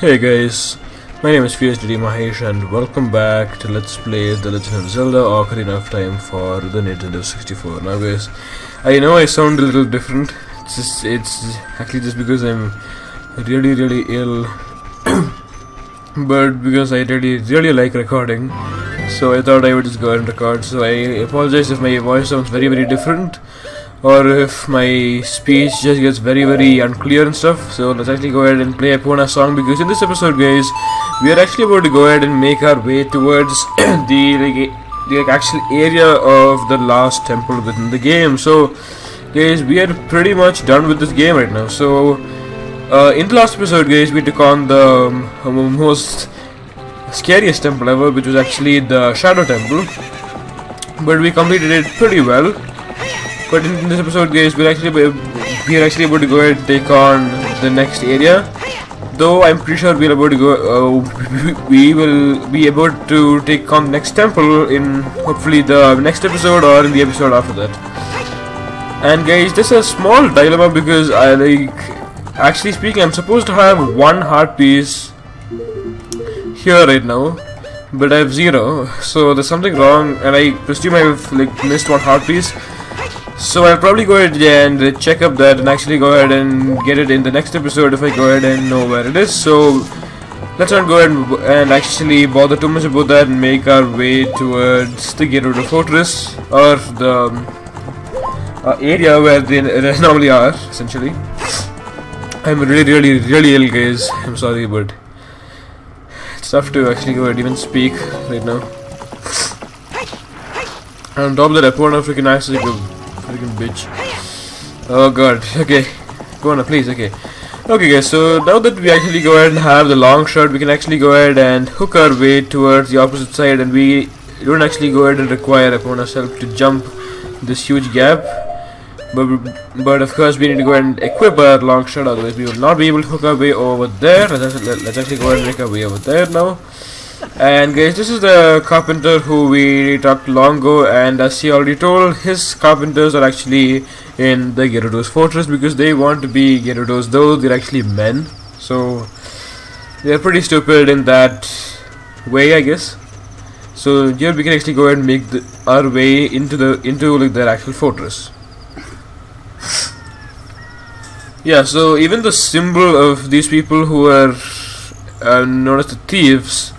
Hey guys, my name is FierceDeityMahesh and welcome back to Let's Play The Legend of Zelda Ocarina of Time for the Nintendo 64. Now guys, I know I sound a little different. It's actually just because I'm really ill but because I really like recording, so I thought I would just go ahead and record. So I apologize if my voice sounds very different, or if my speech just gets very unclear and stuff. So let's actually go ahead and play a Epona song, because in this episode guys, we are actually about to go ahead and make our way towards the actual area of the last temple within the game. So guys, we are pretty much done with this game right now. So in the last episode guys, we took on the most scariest temple ever, which was actually the Shadow Temple, but we completed it pretty well. But in this episode guys, we are actually able to go ahead and take on the next area. Though I'm pretty sure we will be able to take on the next temple in hopefully the next episode or in the episode after that. And guys, this is a small dilemma, because actually speaking, I'm supposed to have one heart piece here right now, but I have 0. So there's something wrong, and I presume I have missed one heart piece. So I'll probably go ahead and check up that and actually go ahead and get it in the next episode if I go ahead and know where it is. So let's not go ahead and actually bother too much about that and make our way towards the Gerudo Fortress, or the area where they normally are, essentially. I'm really ill guys, I'm sorry, but it's tough to actually go ahead and even speak right now. And on top of that, Epona freaking nice like a freaking bitch. Oh god, okay. Go on, please, okay. Okay guys, so now that we actually go ahead and have the long shot, we can actually go ahead and hook our way towards the opposite side, and we don't actually go ahead and require Epona's help to jump this huge gap. But of course we need to go ahead and equip our long shot, otherwise we will not be able to hook our way over there. Let's actually go ahead and make our way over there now. And guys, this is the carpenter who we talked long ago, and as he already told, his carpenters are actually in the Gerudo's fortress because they want to be Gerudos, though they're actually men. So they're pretty stupid in that way, I guess. So here we can actually go ahead and make our way into their actual fortress. Yeah, so even the symbol of these people who are known as the thieves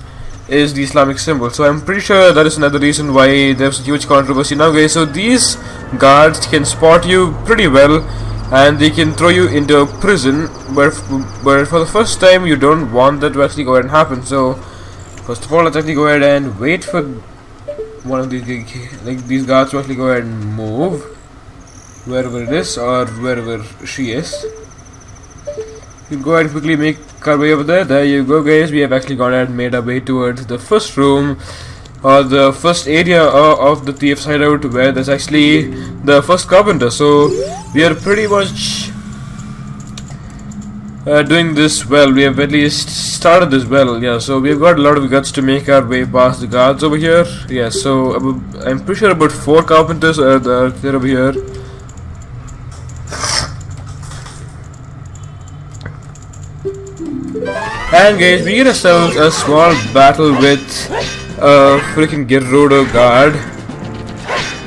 is the Islamic symbol. So I'm pretty sure that is another reason why there's a huge controversy now guys. So these guards can spot you pretty well, and they can throw you into a prison, but for the first time you don't want that to actually go ahead and happen. So first of all, let's actually go ahead and wait for one of these guards to actually go ahead and move wherever it is, or wherever she is. We'll go ahead and quickly make our way over there. There you go guys, we have actually gone ahead and made our way towards the first room, or the first area of the Thieves Hideout, where there's actually the first carpenter. So we are pretty much doing this well. We have at least started this well. Yeah, so we've got a lot of guts to make our way past the guards over here. Yeah, so I'm pretty sure about 4 carpenters are there over here. And guys, we get ourselves a small battle with a freaking Gerudo guard.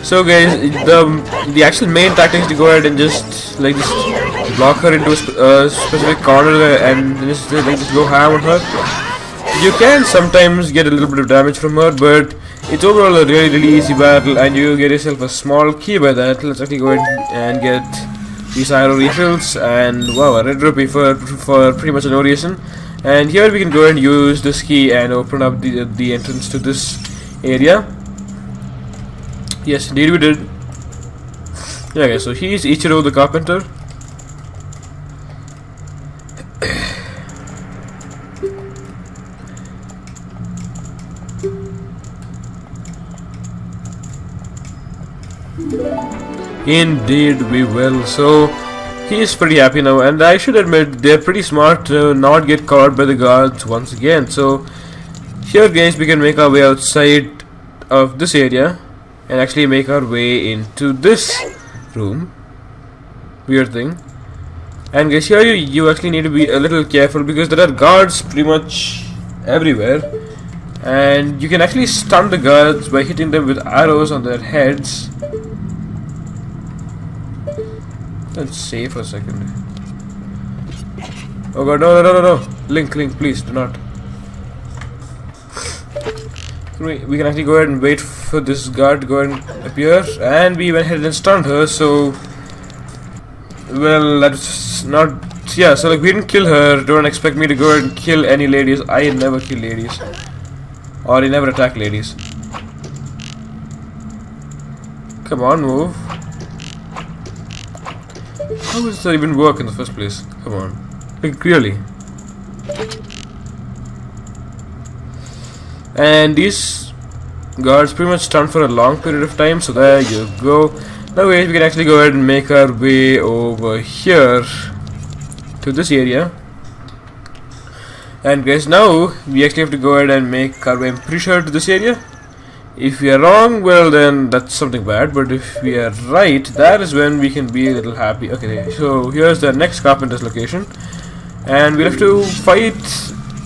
So guys, the actual main tactic is to go ahead and just block her into a specific corner and just go ham on her. You can sometimes get a little bit of damage from her, but it's overall a really easy battle, and you get yourself a small key by that. Let's actually go ahead and get these arrow refills, and wow, a red rupee for pretty much no reason. And here we can go and use this key and open up the entrance to this area. Yes, indeed we did. Yeah, okay, so he's Ichiro the carpenter. Indeed we will. So he is pretty happy now, and I should admit they're pretty smart to not get caught by the guards once again. So here guys, we can make our way outside of this area and actually make our way into this room. Weird thing. And guys, here you actually need to be a little careful because there are guards pretty much everywhere, and you can actually stun the guards by hitting them with arrows on their heads. Let's save for a second. Oh god, no. Link, please do not. We can actually go ahead and wait for this guard to go and appear, and we went ahead and stunned her, so well, that's not, yeah, so like we didn't kill her. Don't expect me to go ahead and kill any ladies. I never kill ladies, or I never attack ladies. Come on, move. How does that even work in the first place? Come on, like really. And these guards pretty much stun for a long period of time, so there you go. Now guys, we can actually go ahead and make our way over here to this area. And guys, now we actually have to go ahead and make our way, I'm pretty sure, to this area. If we are wrong, well then that's something bad, but if we are right, that is when we can be a little happy. Okay, so here's the next carpenter's location, and we'll have to fight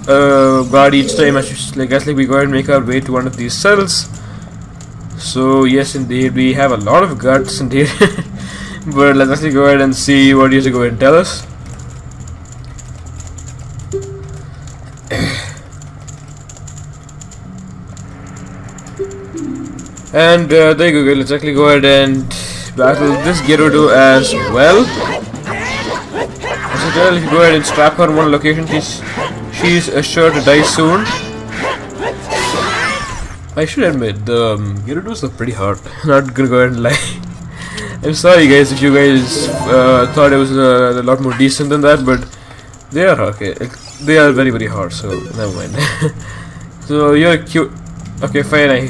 guard each time. I guess we go ahead and make our way to one of these cells. So yes, indeed, we have a lot of guts indeed. But let's actually go ahead and see what you have to go ahead and tell us. And there you go. Let's actually go ahead and battle this Gerudo as well. So if you go ahead and strap her on one location, she's sure to die soon. I should admit, the Gerudos are pretty hard. Not gonna go ahead and lie. I'm sorry guys if you guys thought it was a lot more decent than that, but they are okay. They are very, very hard, so never mind. So you're cute. Okay, fine.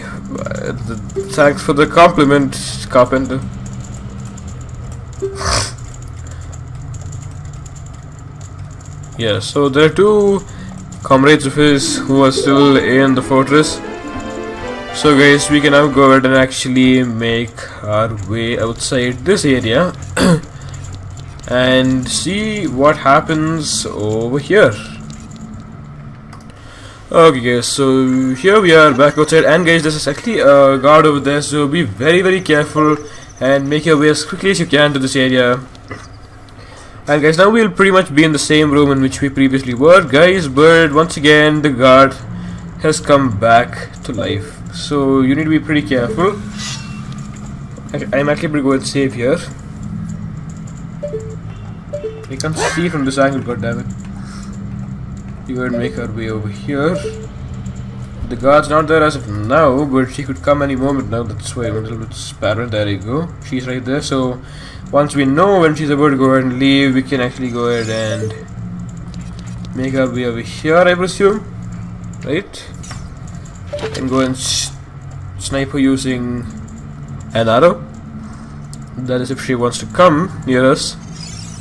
Thanks for the compliment, carpenter. Yeah, so there are two comrades of his who are still in the fortress. So guys, we can now go ahead and actually make our way outside this area and see what happens over here. Okay guys, so here we are back outside, and guys, this is actually a guard over there, so be very, very careful and make your way as quickly as you can to this area. And guys, now we'll pretty much be in the same room in which we previously were, guys, but once again the guard has come back to life, so you need to be pretty careful. I'm actually going to go and save here. I can't see from this angle, goddammit. We go and make our way over here. The guard's not there as of now, but she could come any moment now. That's why I'm a little bit paranoid. There you go. She's right there. So once we know when she's about to go ahead and leave, we can actually go ahead and make our way over here, I presume. Right? And go and snipe her using an arrow. That is if she wants to come near us.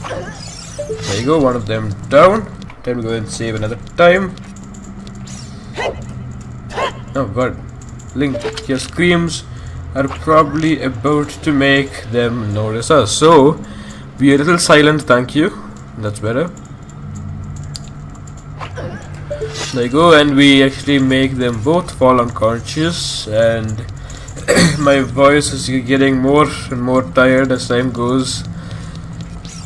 There you go. One of them down. Time to go and save another time. Oh god, Link, your screams are probably about to make them notice us, so be a little silent, thank you. That's better. There you go, and we actually make them both fall unconscious, and my voice is getting more and more tired as time goes.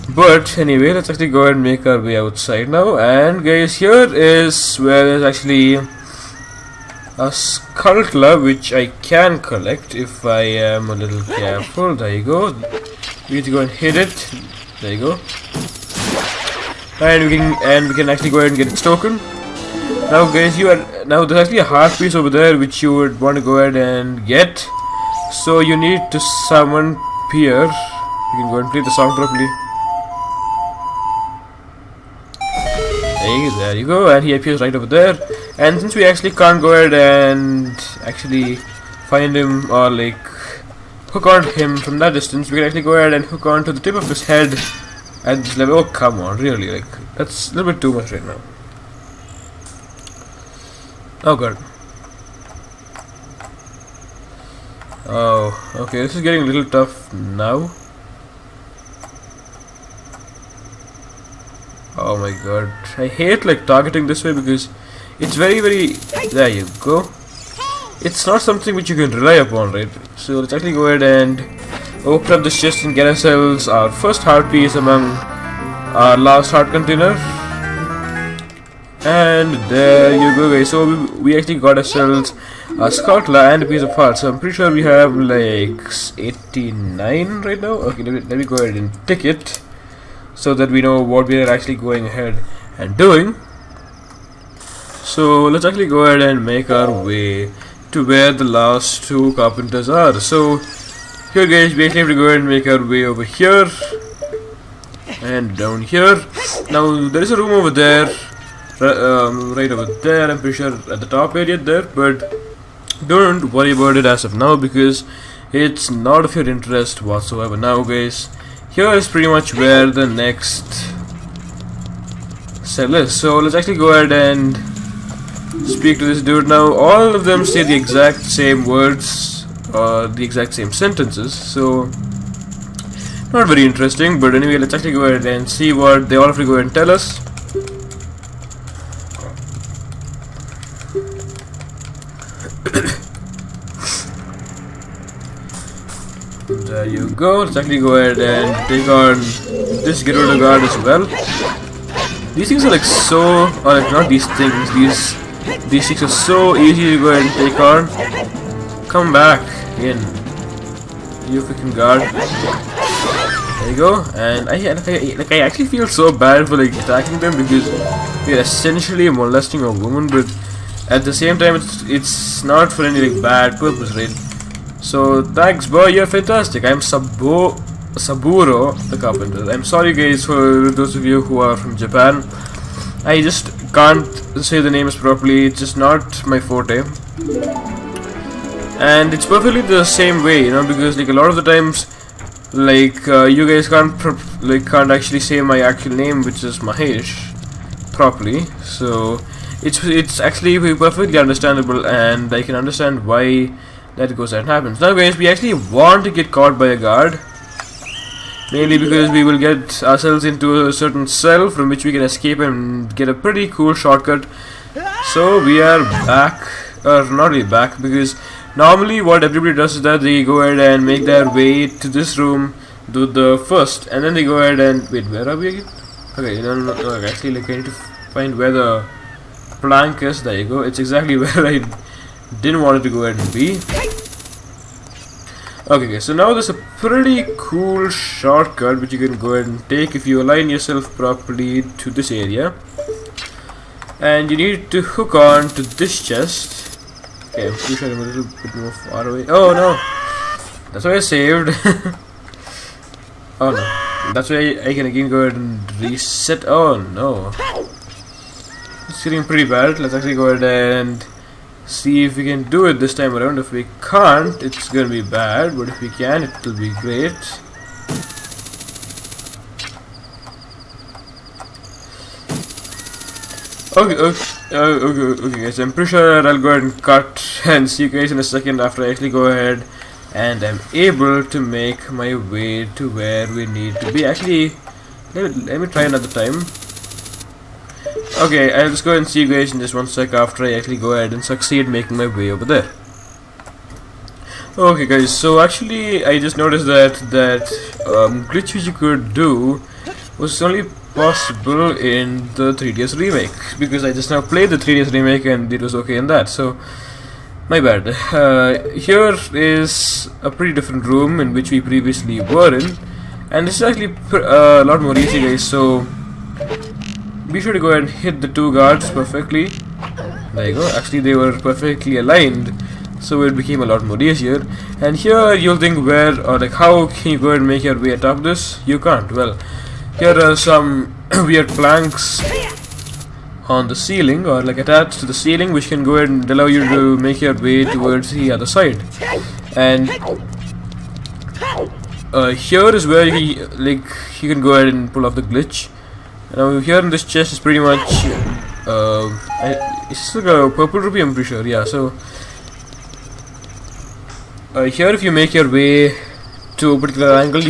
But anyway, let's actually go ahead and make our way outside now. And guys, here is where there's actually a skull club which I can collect if I am a little careful. There you go. We need to go and hit it. There you go. And we can actually go ahead and get its token. Now guys, there's actually a heart piece over there which you would want to go ahead and get. So you need to summon Pier. You can go and play the song properly. Hey, there you go, and he appears right over there. And since we actually can't go ahead and actually find him or like hook on him from that distance, we can actually go ahead and hook on to the tip of his head at this level. Oh come on, really, like that's a little bit too much right now. Oh god. Oh, okay, this is getting a little tough now. Oh my god, I hate like targeting this way because it's very there you go. It's not something which you can rely upon, right? So let's actually go ahead and open up this chest and get ourselves our first heart piece among our last heart container. And there you go, guys. So we actually got ourselves a Scoutla and a piece of heart. So I'm pretty sure we have like 89 right now. Okay, let me go ahead and tick it so that we know what we are actually going ahead and doing. So let's actually go ahead and make our way to where the last two carpenters are. So here, guys, we actually have to go ahead and make our way over here and down here. Now there is a room over there. Right over there, I'm pretty sure at the top area there, but don't worry about it as of now because it's not of your interest whatsoever. Now, guys, here is pretty much where the next cell is. So let's actually go ahead and speak to this dude. Now all of them say the exact same words or the exact same sentences, so not very interesting, but anyway, let's actually go ahead and see what they all have to go ahead and tell us. There you go. Let's actually go ahead and take on this Gerudo guard as well. These things are like so, or like not these things, these things are so easy to go ahead and take on. Come back in, you freaking guard. There you go. And I actually feel so bad for like attacking them because we are essentially molesting a woman, but at the same time it's not for any like bad purpose, right? So thanks, boy, you're fantastic. I'm Saburo the carpenter. I'm sorry, guys, for those of you who are from Japan. I just can't say the names properly. It's just not my forte. And it's perfectly the same way, you know, because like a lot of the times, like you guys can't actually say my actual name, which is Mahesh, properly. So it's actually perfectly understandable, and I can understand why that goes and happens. Now, guys, we actually want to get caught by a guard, mainly because we will get ourselves into a certain cell from which we can escape and get a pretty cool shortcut. So we are back, or not really back, because normally what everybody does is that they go ahead and make their way to this room, do the first, and then they go ahead and wait. Where are we again? Okay, no. Actually, like I need to find where the plank is. There you go. It's exactly where I didn't want it to go ahead and be. Okay, guys, so now there's a pretty cool shortcut which you can go ahead and take if you align yourself properly to this area. And you need to hook on to this chest. Okay, I'm pretty sure I'm a little bit more far away. Oh no! That's why I saved. Oh no. That's why I can again go ahead and reset. Oh no. It's getting pretty bad. Let's actually go ahead and see if we can do it this time around. If we can't, it's gonna be bad, but if we can, it'll be great. Okay, guys, I'm pretty sure I'll go ahead and cut and see you guys in a second after I actually go ahead and I'm able to make my way to where we need to be. Actually, let me try another time. Okay, I'll just go ahead and see you guys in just one sec after I actually go ahead and succeed making my way over there. Okay, guys, so actually I just noticed that glitch which you could do was only possible in the 3DS remake, because I just now played the 3DS remake and it was okay in that, so my bad. Here is a pretty different room in which we previously were in, and this is actually a lot more easy, guys, so be sure to go ahead and hit the two guards perfectly. There you go. Actually, they were perfectly aligned, so it became a lot more easier. And here you'll think, where or like how can you go ahead and make your way atop this? You can't. Well, here are some weird planks on the ceiling, or like attached to the ceiling, which can go ahead and allow you to make your way towards the other side. And here is where you can go ahead and pull off the glitch. Now here in this chest is pretty much it's like a purple rupee, I'm pretty sure. Yeah, so here if you make your way to a particular angle,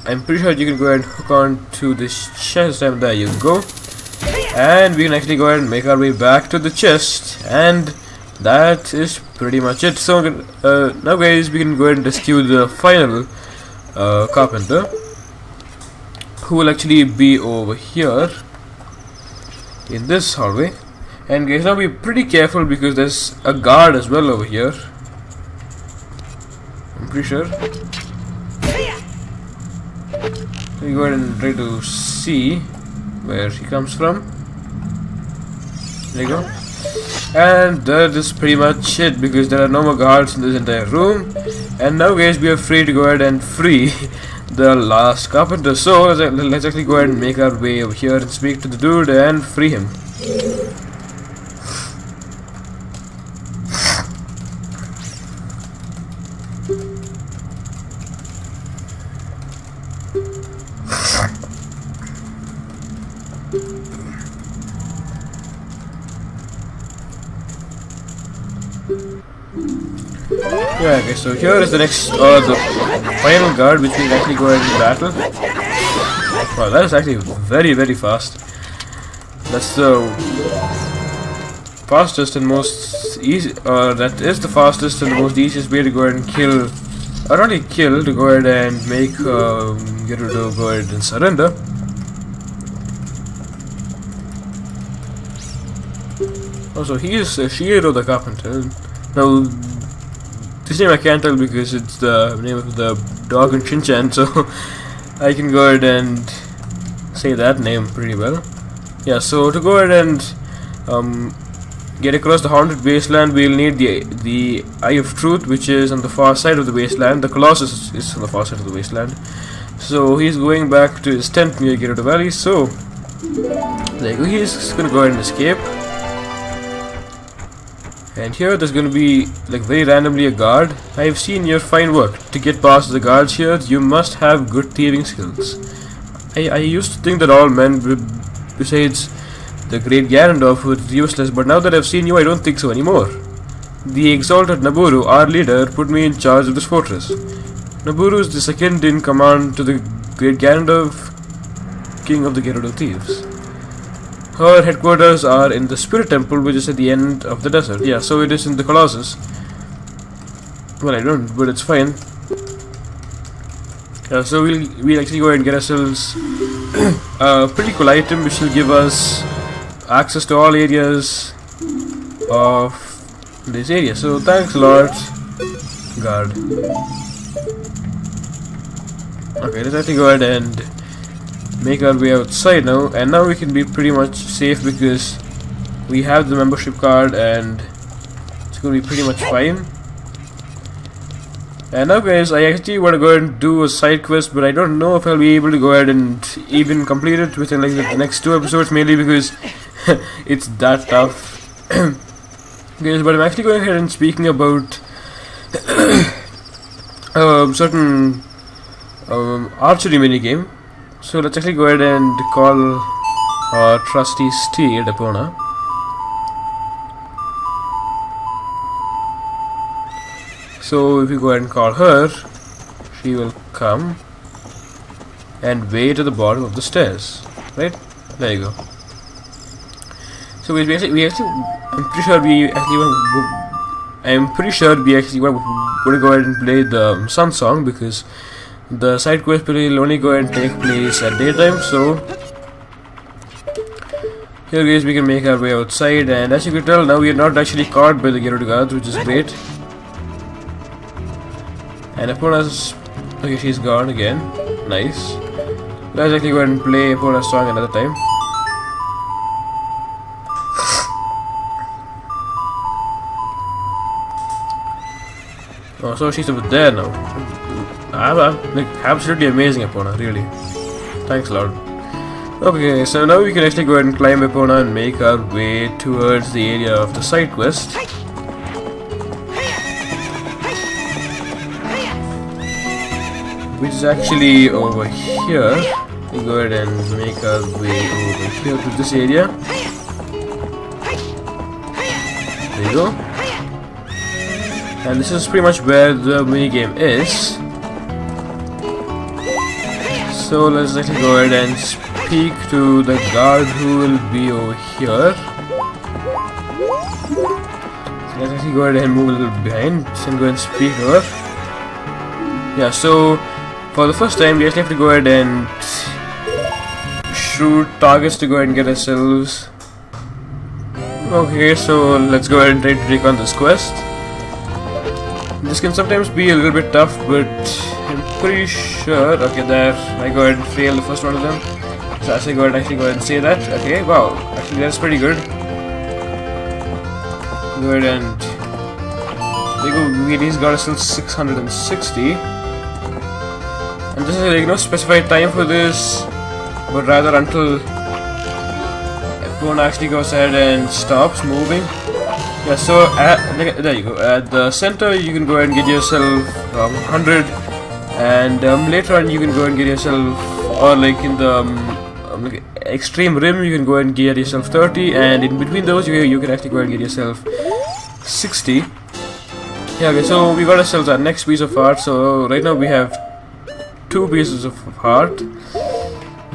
I'm pretty sure you can go ahead and hook on to this chest, and there you go. And we can actually go ahead and make our way back to the chest, and that is pretty much it. So now guys, we can go ahead and rescue the final carpenter, who will actually be over here in this hallway. And guys, now be pretty careful because there's a guard as well over here, I'm pretty sure. So you go ahead and try to see where she comes from. There you go. And that is pretty much it, because there are no more guards in this entire room. And now guys, we are free to go ahead and free the last carpenter. So let's actually go ahead and make our way over here and speak to the dude and free him. Yeah, okay, so here is the next, the final guard, which we can actually go ahead and battle. Wow, that is actually very, very fast. That's the fastest and most easy, that is the fastest and the most easiest way to go ahead and kill, or not only kill, to go ahead and make Gerudo go ahead and surrender. Also, he is Shiro the Carpenter. Now, this name I can't tell because it's the name of the dog in Shinchan, so I can go ahead and say that name pretty well. Yeah, so to go ahead and get across the haunted wasteland, we'll need the Eye of Truth, which is on the far side of the wasteland. The Colossus is on the far side of the wasteland. So he's going back to his tent near Gerudo Valley, so there you go, he's gonna go ahead and escape. And here there's going to be, like, very randomly a guard. I've seen your fine work. To get past the guards here, you must have good thieving skills. I used to think that all men, besides the great Ganondorf, were useless, but now that I've seen you, I don't think so anymore. The exalted Naburu, our leader, put me in charge of this fortress. Naburu is the second in command to the great Ganondorf, king of the Gerudo thieves. Her headquarters are in the Spirit Temple, which is at the end of the desert. Yeah, so it is in the Colossus. Well, I don't, but it's fine. So we'll actually go ahead and get ourselves a pretty cool item, which will give us access to all areas of this area. So thanks a lot, guard. Okay, let's actually go ahead and make our way outside now, and now we can be pretty much safe because we have the membership card and it's going to be pretty much fine. And now guys, I actually want to go ahead and do a side quest, but I don't know if I'll be able to go ahead and even complete it within like the next 2 episodes, mainly because it's that tough. Guys, but I'm actually going ahead and speaking about certain archery minigame. So let's actually go ahead and call our trusty steed Epona. So if you go ahead and call her, she will come and wait at the bottom of the stairs. Right? There you go. So I'm pretty sure we actually want to go ahead and play the Sun Song, because the side quest will only go ahead and take place at daytime. So here guys, we can make our way outside, and as you can tell, now we are not actually caught by the Gerudo guards, which is great. And Epona's, okay, she's gone again. Nice. Let's actually go ahead and play Epona's song another time. Oh, so she's over there now. Like, absolutely amazing, Epona, really. Thanks a lot. Okay, so now we can actually go ahead and climb Epona and make our way towards the area of the side quest. Which is actually over here. We go ahead and make our way over here to this area. There you go. And this is pretty much where the minigame is. So let's actually go ahead and speak to the guard who will be over here. So let's actually go ahead and move a little behind and go and speak to her. Yeah, so for the first time we actually have to go ahead and shoot targets to go ahead and get ourselves. Okay, so let's go ahead and try to take on this quest. This can sometimes be a little bit tough, but I'm pretty sure. Okay, there I go ahead and fail the first one of them. So actually go ahead and say that. Okay, wow, actually that's pretty good. Go ahead and he's got still 660, and this is like no specified time for this, but rather until everyone actually goes ahead and stops moving. Yeah, so there you go. At the center, you can go ahead and get yourself 100, and later on, you can go ahead and get yourself, or like in the like extreme rim, you can go ahead and get yourself 30, and in between those, you can actually go ahead and get yourself 60. Yeah, okay, so we got ourselves our next piece of art. So right now we have 2 pieces of art,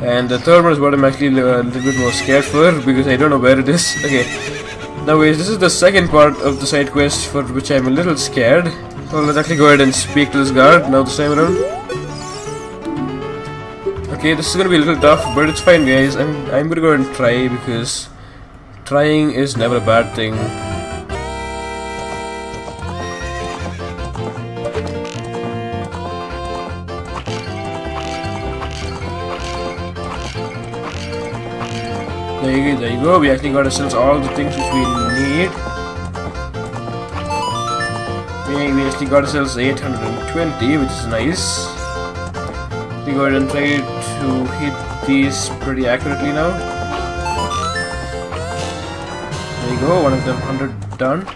and the third one is what I'm actually a little bit more scared for, because I don't know where it is. Okay. Now guys, this is the second part of the side quest for which I'm a little scared. So let's actually go ahead and speak to this guard now this time around. Okay, this is gonna be a little tough, but it's fine guys. I'm gonna go ahead and try, because trying is never a bad thing. There you go, we actually got ourselves all the things which we need. We actually got ourselves 820, which is nice. We go ahead and try to hit these pretty accurately now. There you go, one of them 100 done.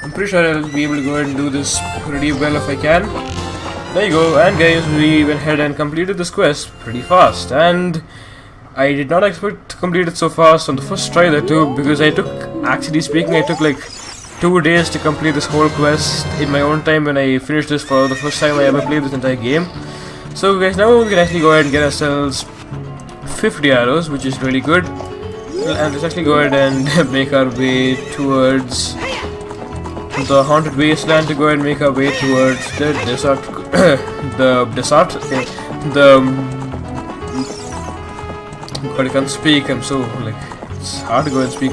I'm pretty sure I'll be able to go ahead and do this pretty well if I can. There you go, and guys, we went ahead and completed this quest pretty fast, and I did not expect to complete it so fast on the first try there too, because I took like 2 days to complete this whole quest in my own time when I finished this for the first time I ever played this entire game. So guys, now we can actually go ahead and get ourselves 50 arrows, which is really good, and let's actually go ahead and make our way towards the haunted wasteland to go ahead and make our way towards the desert. But I can't speak. I'm so like it's hard to go and speak.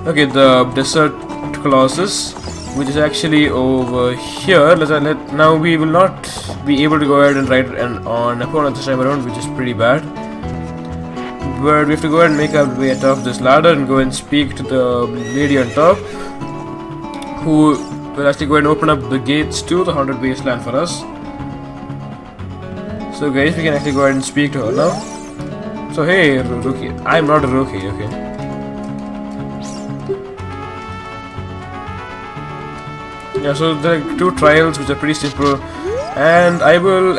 Okay, the desert Colossus, which is actually over here. Now we will not be able to go ahead and ride on opponent this time around, which is pretty bad. But we have to go ahead and make our way atop this ladder and go and speak to the lady on top, who will actually go and open up the gates to the haunted wasteland for us. So guys, we can actually go ahead and speak to her now. So hey rookie, I'm not a rookie, okay. Yeah, so there are 2 trials which are pretty simple, and I will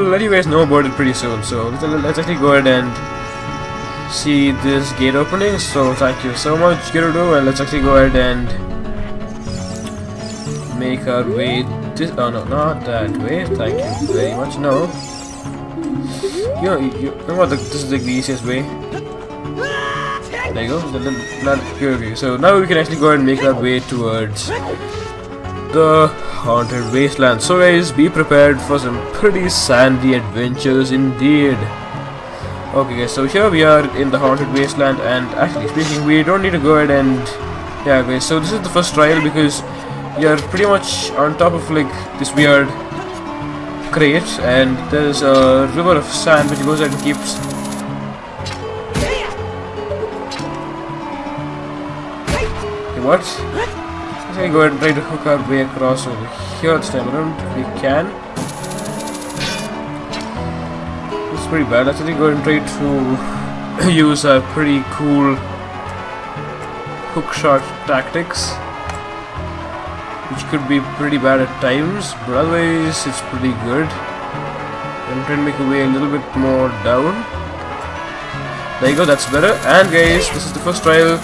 let you guys know about it pretty soon. So let's actually go ahead and see this gate opening. So thank you so much, Gerudo, and let's actually go ahead and make our way this. Oh no, not that way. Thank you very much. No. You know what? This is like the easiest way. There you go. Okay. So now we can actually go ahead and make our way towards the haunted wasteland. So guys, be prepared for some pretty sandy adventures indeed. Okay guys, so here we are in the haunted wasteland, and actually speaking, we don't need to go ahead and yeah guys, so this is the first trial because you're pretty much on top of like this weird crate, and there's a river of sand which goes ahead and keeps what? Let's go ahead and try to hook our way across over here this time around if we can. It's pretty bad. Let's actually go ahead and try to use our pretty cool hook shot tactics, which could be pretty bad at times, but otherwise it's pretty good. I'm trying to make a way a little bit more down. There you go, that's better. And guys, this is the first trial.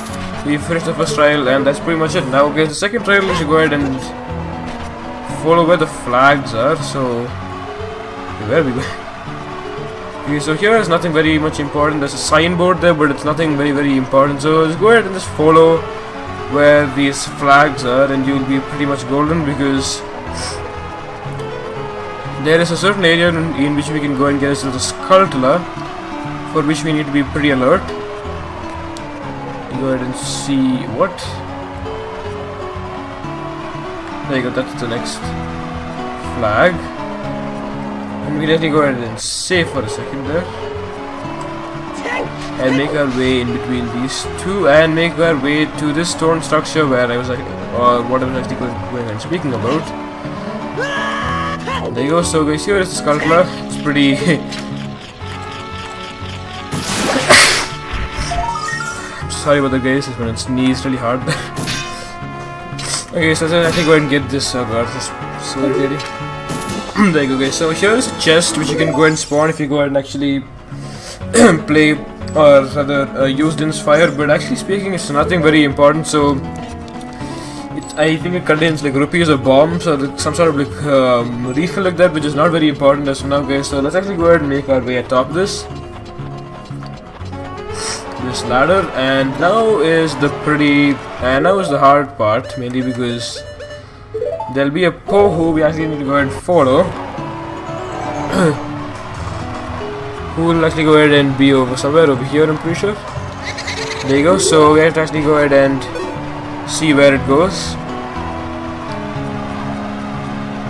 We finished the first trial, and that's pretty much it. Now guys, the second trial we should go ahead and follow where the flags are. So where are we going? Okay, so here is nothing very much important. There's a signboard there, but it's nothing very important. So just go ahead and just follow where these flags are, and you'll be pretty much golden, because there is a certain area in which we can go and get ourselves a Skulltula, for which we need to be pretty alert. Go ahead and see what. There you go. That's the next flag. And we'll actually go ahead and save for a second there, and make our way in between these two, and make our way to this stone structure where I was like, or what I was actually going and speaking about. There you go. So guys, here is the Skulltula. It's pretty. I'm sorry about the guys. It's when it sneezed really hard. Okay, so let's actually go ahead and get this. Oh god, this is so irritating. There you go, guys. So here is a chest which you can go ahead and spawn if you go ahead and actually play, or rather use Din's fire. But actually speaking, it's nothing very important. So I think it contains like rupees or bombs or like some sort of like refill like that, which is not very important as of now, guys. So let's actually go ahead and make our way atop this ladder, and now is the hard part, mainly because there'll be a Poe who we actually need to go ahead and follow. Who will actually go ahead and be over somewhere over here, I'm pretty sure. There you go. So we have to actually go ahead and see where it goes.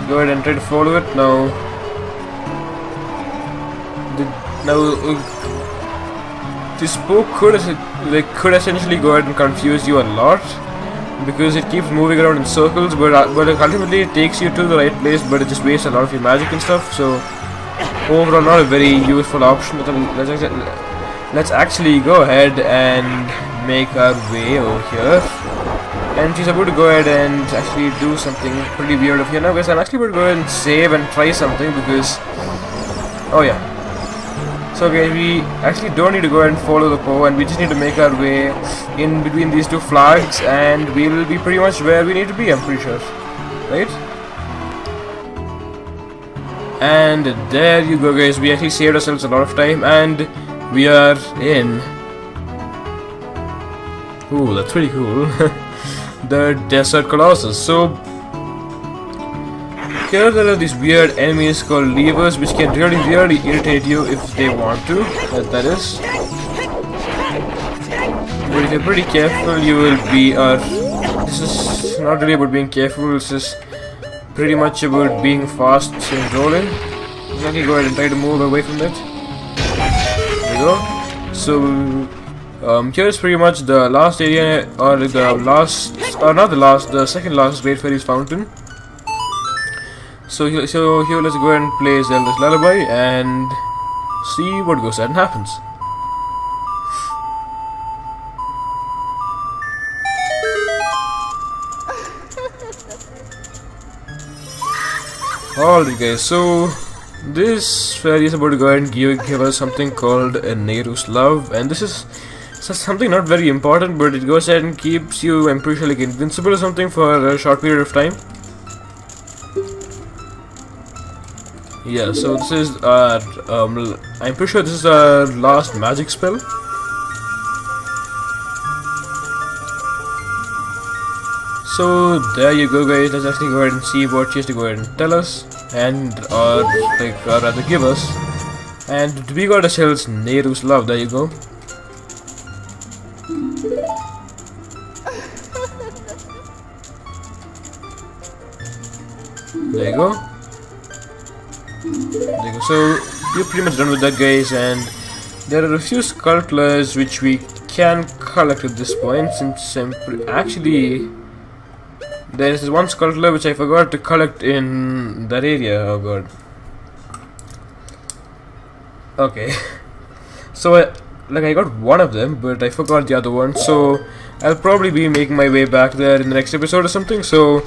Go ahead and try to follow it now. This Poe could essentially go ahead and confuse you a lot, because it keeps moving around in circles, but ultimately it takes you to the right place, but it just wastes a lot of your magic and stuff. So overall, not a very useful option. Let's actually go ahead and make our way over here. And she's about to go ahead and actually do something pretty weird over here. Now guys, I'm actually about to go ahead and save and try something, because oh yeah. So guys, we actually don't need to go ahead and follow the Poe, and we just need to make our way in between these two flags, and we will be pretty much where we need to be, I'm pretty sure. Right? And there you go, guys. We actually saved ourselves a lot of time, and we are in. Ooh, that's pretty cool. The Desert Colossus. So here there are these weird enemies called levers, which can really irritate you if they want to. That is. But if you're pretty careful, you will be. This is not really about being careful. It's just pretty much about being fast and rolling. Let me go ahead and try to move away from that. There we go. So here's pretty much the last area, or the second last Great Fairy's Fountain. So here let's go ahead and play Zelda's Lullaby and see what goes ahead and happens. Alright guys, so this fairy is about to go ahead and give us something called Nehru's Love, and this is something not very important, but it goes ahead and keeps you, I'm pretty sure, like invincible or something for a short period of time. Yeah, so this is our, I'm pretty sure this is our last magic spell. So there you go, guys. Let's actually go ahead and see what she has to go ahead and tell us, and or rather give us. And we got ourselves Nehru's Love. There you go. There you go. There you go. So we're pretty much done with that, guys, and there are a few Skulltulas which we can collect at this point, since actually there is one Skulltula which I forgot to collect in that area. Oh god. Okay. So I got one of them, but I forgot the other one, so I'll probably be making my way back there in the next episode or something, so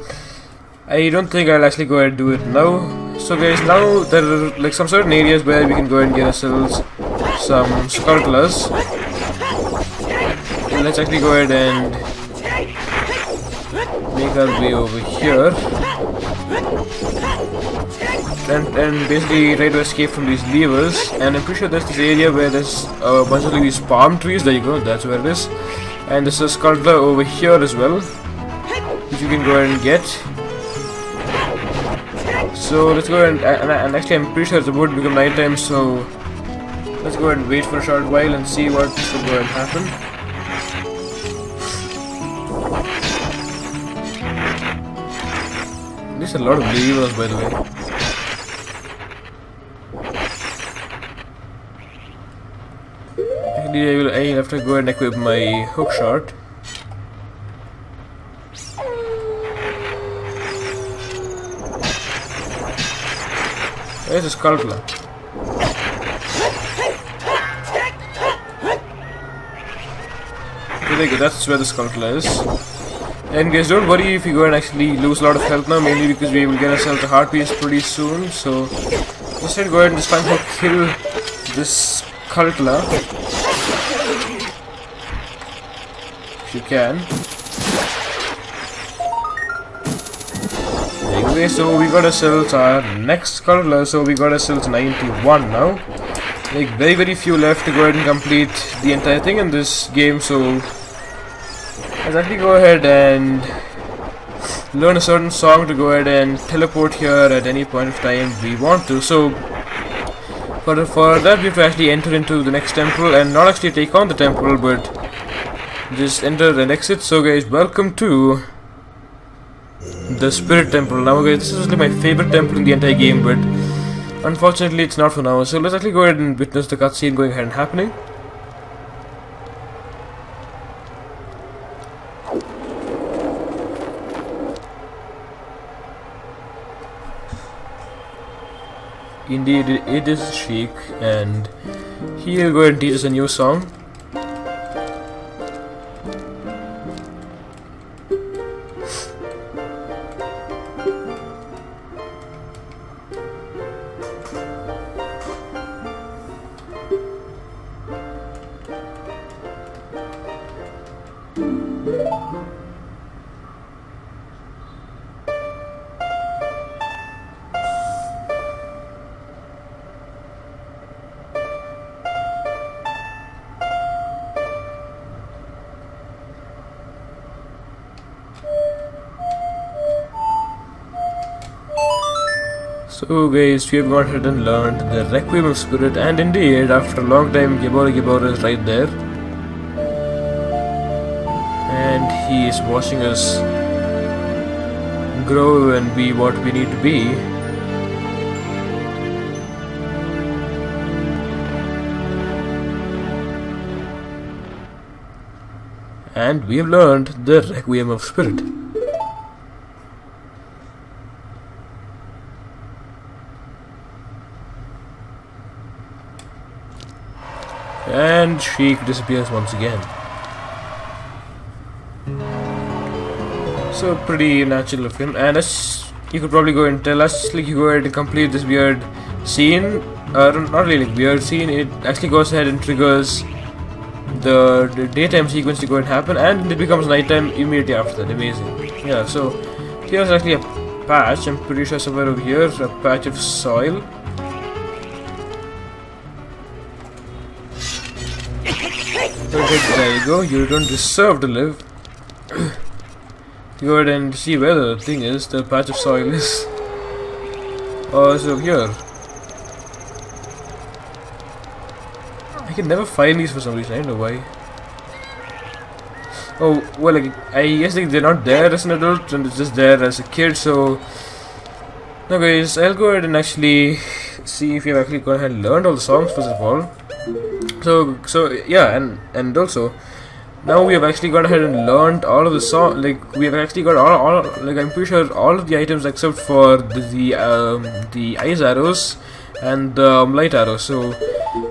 I don't think I'll actually go ahead and do it now. So guys, now there are like some certain areas where we can go ahead and get ourselves some Skulltulas. Let's actually go ahead and make our way over here and basically try to escape from these levers. And I'm pretty sure there's this area where there's a bunch of these palm trees. There you go, that's where it is. And there's a sculptor over here as well, which you can go ahead and get. So let's go ahead and actually I'm pretty sure it's about to become night time, so let's go ahead and wait for a short while and see what will go ahead and happen. There's a lot of levers, by the way. Actually, I'll have to go ahead and equip my hook shot. There's a sculptor. Okay, there you go, that's where the sculptor is. And guys, don't worry if you go and actually lose a lot of health now, mainly because we will get ourselves a heart piece pretty soon. So just try to go ahead and just somehow kill this sculptor if you can. Anyway, so we got ourselves our next sculptor, so we got ourselves 91 now. Like very few left to go ahead and complete the entire thing in this game, so let's actually go ahead and learn a certain song to go ahead and teleport here at any point of time we want to. So for that we have to actually enter into the next temple and not actually take on the temple, but just enter and exit. So guys, welcome to the Spirit Temple. Now guys, this is like my favorite temple in the entire game, but unfortunately it's not for now. So let's actually go ahead and witness the cutscene going ahead and happening. Indeed, it is Sheik, and he'll go ahead and teach us a new song. So guys, we have gone ahead and learned the Requiem of Spirit, and indeed, after a long time, Gerudo is right there. And he is watching us grow and be what we need to be. And we have learned the Requiem of Spirit. And Sheik disappears once again. So pretty natural of him. And as you could probably go and tell us, like, you go ahead and complete this weird scene, not really like weird scene, it actually goes ahead and triggers the daytime sequence to go and happen, and it becomes nighttime immediately after that. Amazing. Yeah, so here's actually a patch, I'm pretty sure somewhere over here, a patch of soil. There you go, you don't deserve to live. Go ahead and see where the thing is, the patch of soil is. Oh, it's over here. I can never find these for some reason, I don't know why. Oh, well, like, I guess like, they're not there as an adult, and it's just there as a kid, so... Now guys, I'll go ahead and actually see if you've actually gone ahead and learned all the songs first of all. So yeah, and also now we have actually gone ahead and learned all of the song. Like, we have actually got all like, I'm pretty sure all of the items except for the ice arrows and the light arrows. So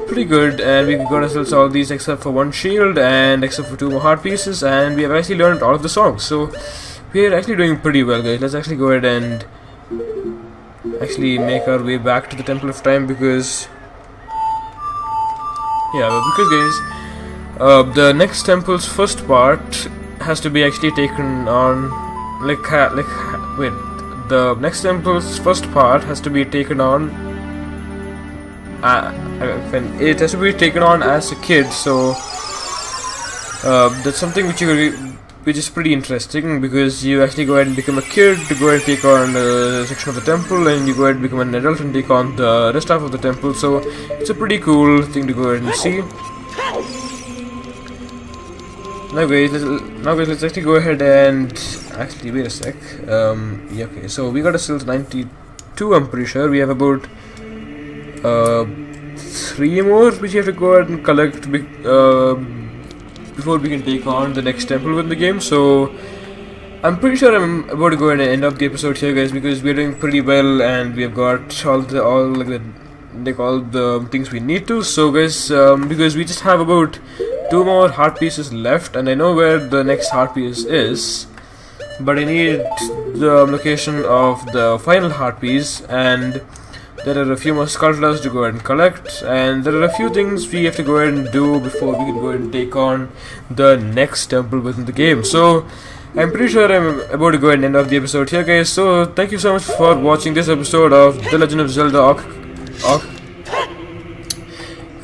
pretty good, and we got ourselves all these except for one shield and except for 2 more heart pieces, and we have actually learned all of the songs. So we are actually doing pretty well, guys. Let's actually go ahead and actually make our way back to the Temple of Time, because guys, the next temple's first part has to be actually taken on wait, the next temple's first part has to be taken on. It has to be taken on as a kid, so that's something which is pretty interesting, because you actually go ahead and become a kid to go and take on a section of the temple, and you go ahead and become an adult and take on the rest half of the temple. So it's a pretty cool thing to go ahead and see. Now guys, let's actually go ahead and actually wait a sec. Yeah, okay. So we got a still 92. I'm pretty sure we have about 3 more which you have to go ahead and collect before we can take on the next temple within the game. So I'm pretty sure I'm about to go ahead and end up the episode here, guys, because we're doing pretty well and we have got all the things we need to. So guys, because we just have about 2 more heart pieces left, and I know where the next heart piece is, but I need the location of the final heart piece, and there are a few more sculptures to go ahead and collect, and there are a few things we have to go ahead and do before we can go ahead and take on the next temple within the game. So I'm pretty sure I'm about to go ahead and end off the episode here, guys. So thank you so much for watching this episode of The Legend of Zelda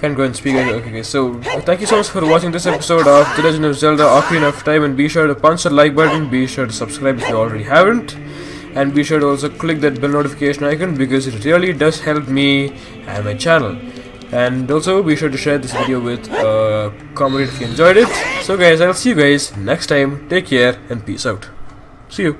Can't go and speak. Okay, guys. So thank you so much for watching this episode of The Legend of Zelda Ocarina of Time, and be sure to punch the like button, be sure to subscribe if you already haven't, and be sure to also click that bell notification icon, because it really does help me and my channel. And also be sure to share this video with a comment if you enjoyed it. So guys, I'll see you guys next time. Take care and peace out. See you.